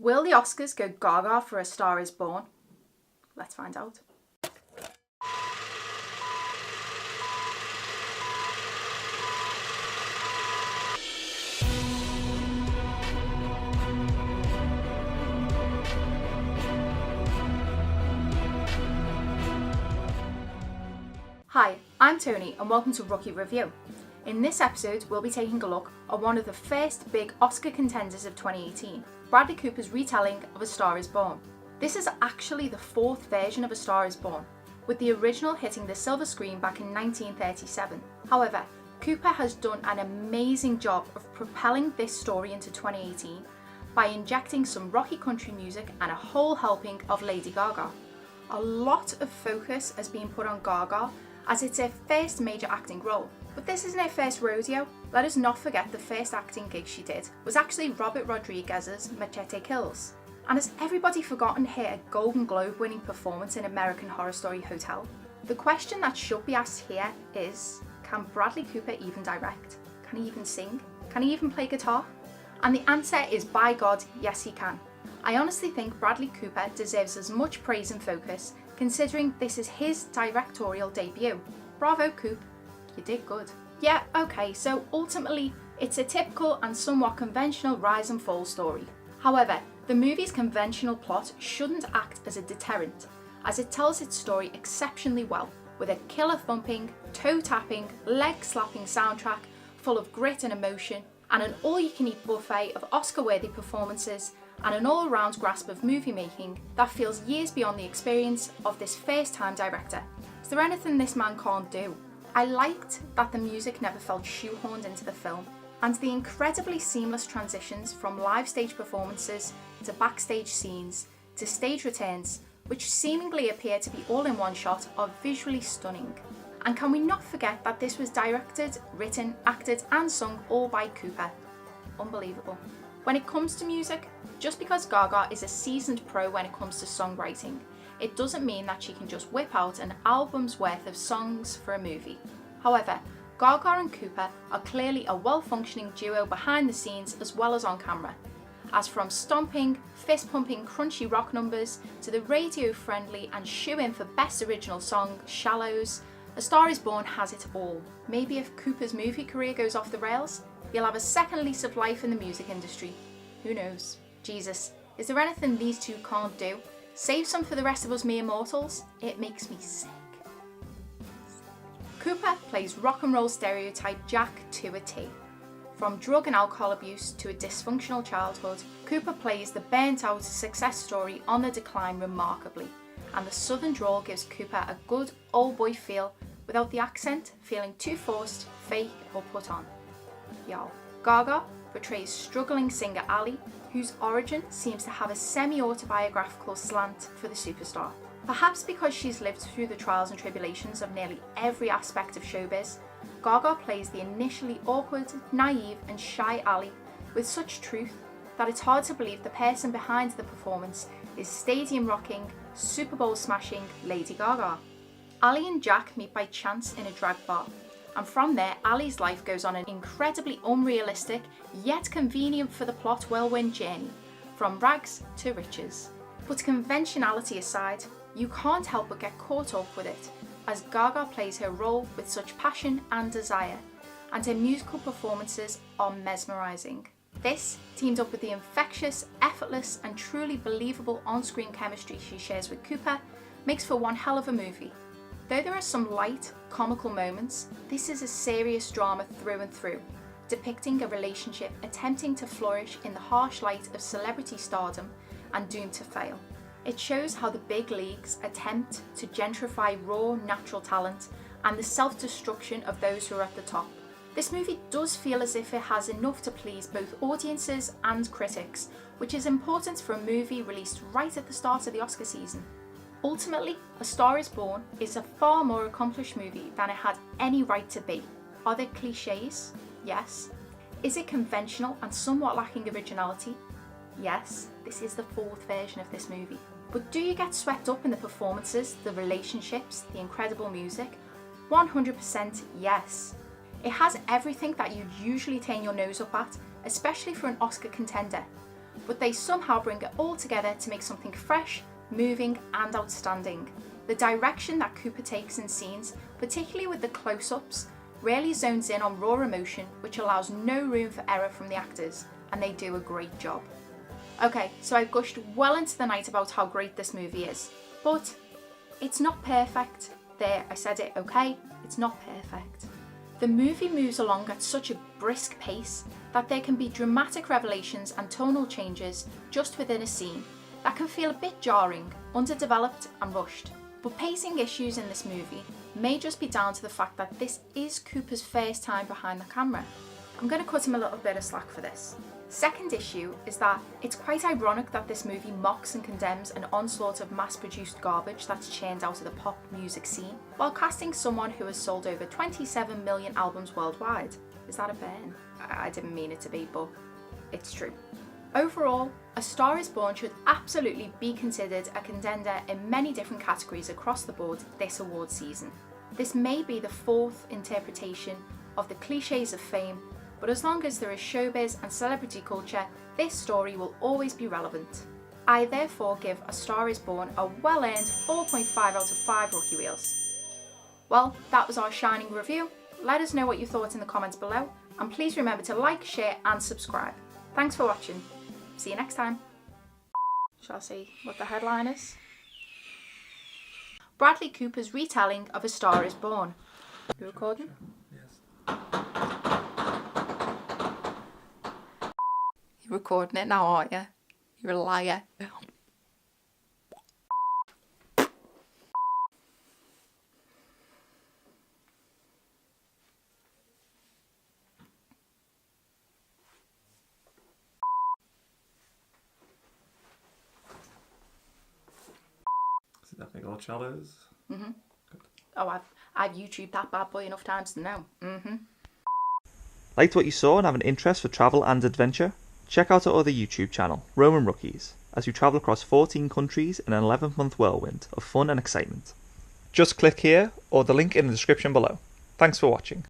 Will the Oscars go Gaga for A Star Is Born? Let's find out. Hi, I'm Tony and welcome to Rookie Review. In this episode, we'll be taking a look at one of the first big Oscar contenders of 2018, Bradley Cooper's retelling of A Star Is Born. This is actually the fourth version of A Star Is Born, with the original hitting the silver screen back in 1937. However, Cooper has done an amazing job of propelling this story into 2018 by injecting some rocky country music and a whole helping of Lady Gaga. A lot of focus has been put on Gaga as it's her first major acting role. But this isn't her first rodeo. Let us not forget the first acting gig she did was actually Robert Rodriguez's Machete Kills. And has everybody forgotten her Golden Globe winning performance in American Horror Story Hotel? The question that should be asked here is, can Bradley Cooper even direct? Can he even sing? Can he even play guitar? And the answer is, by God, yes he can. I honestly think Bradley Cooper deserves as much praise and focus considering this is his directorial debut. Bravo, Coop. You did good. Yeah, okay, so ultimately, it's a typical and somewhat conventional rise and fall story. However, the movie's conventional plot shouldn't act as a deterrent, as it tells its story exceptionally well, with a killer-thumping, toe-tapping, leg-slapping soundtrack full of grit and emotion, and an all-you-can-eat buffet of Oscar-worthy performances, and an all-round grasp of movie-making that feels years beyond the experience of this first-time director. Is there anything this man can't do? I liked that the music never felt shoehorned into the film, and the incredibly seamless transitions from live stage performances to backstage scenes to stage returns, which seemingly appear to be all in one shot, are visually stunning. And can we not forget that this was directed, written, acted and sung all by Cooper? Unbelievable. When it comes to music, just because Gaga is a seasoned pro when it comes to songwriting, it doesn't mean that she can just whip out an album's worth of songs for a movie. However, Gaga and Cooper are clearly a well-functioning duo behind the scenes as well as on camera, as from stomping, fist-pumping crunchy rock numbers to the radio-friendly and shoe-in for best original song, Shallows, A Star Is Born has it all. Maybe if Cooper's movie career goes off the rails, he'll have a second lease of life in the music industry. Who knows? Jesus, is there anything these two can't do? Save some for the rest of us mere mortals? It makes me sick. Cooper plays rock and roll stereotype Jack to a T. From drug and alcohol abuse to a dysfunctional childhood, Cooper plays the burnt out success story on the decline remarkably, and the southern drawl gives Cooper a good old boy feel without the accent feeling too forced, fake or put on. Y'all. Gaga portrays struggling singer Ali, whose origin seems to have a semi-autobiographical slant for the superstar. Perhaps because she's lived through the trials and tribulations of nearly every aspect of showbiz, Gaga plays the initially awkward, naive and shy Ali with such truth that it's hard to believe the person behind the performance is stadium-rocking, Super Bowl smashing Lady Gaga. Ali and Jack meet by chance in a drag bar, and from there Ali's life goes on an incredibly unrealistic yet convenient for the plot whirlwind journey, from rags to riches. But conventionality aside, you can't help but get caught up with it, as Gaga plays her role with such passion and desire, and her musical performances are mesmerising. This, teamed up with the infectious, effortless and truly believable on-screen chemistry she shares with Cooper, makes for one hell of a movie. Though there are some light, comical moments, this is a serious drama through and through, depicting a relationship attempting to flourish in the harsh light of celebrity stardom and doomed to fail. It shows how the big leagues attempt to gentrify raw, natural talent and the self-destruction of those who are at the top. This movie does feel as if it has enough to please both audiences and critics, which is important for a movie released right at the start of the Oscar season. Ultimately, A Star Is Born is a far more accomplished movie than it had any right to be. Are there cliches? Yes. Is it conventional and somewhat lacking originality? Yes, this is the fourth version of this movie. But do you get swept up in the performances, the relationships, the incredible music? 100% yes. It has everything that you'd usually turn your nose up at, especially for an Oscar contender. but they somehow bring it all together to make something fresh, moving and outstanding. The direction that Cooper takes in scenes, particularly with the close-ups, really zones in on raw emotion, which allows no room for error from the actors, and they do a great job. Okay, so I've gushed well into the night about how great this movie is, but it's not perfect. There, I said it, okay? It's not perfect. The movie moves along at such a brisk pace that there can be dramatic revelations and tonal changes just within a scene that can feel a bit jarring, underdeveloped and rushed. But pacing issues in this movie may just be down to the fact that this is Cooper's first time behind the camera. I'm going to cut him a little bit of slack for this. Second issue is that it's quite ironic that this movie mocks and condemns an onslaught of mass-produced garbage that's churned out of the pop music scene, while casting someone who has sold over 27 million albums worldwide. Is that a burn? I didn't mean it to be, but it's true. Overall, A Star is Born should absolutely be considered a contender in many different categories across the board this award season. This may be the fourth interpretation of the cliches of fame, but as long as there is showbiz and celebrity culture, this story will always be relevant. I therefore give A Star is Born a well-earned 4.5 out of 5 Rookie Reels. Well, that was our shining review. Let us know what you thought in the comments below, and please remember to like, share and subscribe. Thanks for watching. See you next time. Shall I see what the headline is? Bradley Cooper's retelling of A Star is Born. You recording? Yes. You're recording it now, aren't you? You're a liar. Is it that big old shallows? Mhm. Oh, I've YouTubed that bad boy enough times to know. Liked what you saw and have an interest for travel and adventure? Check out our other YouTube channel, Roman Rookies, as we travel across 14 countries in an 11-month whirlwind of fun and excitement. Just click here or the link in the description below. Thanks for watching.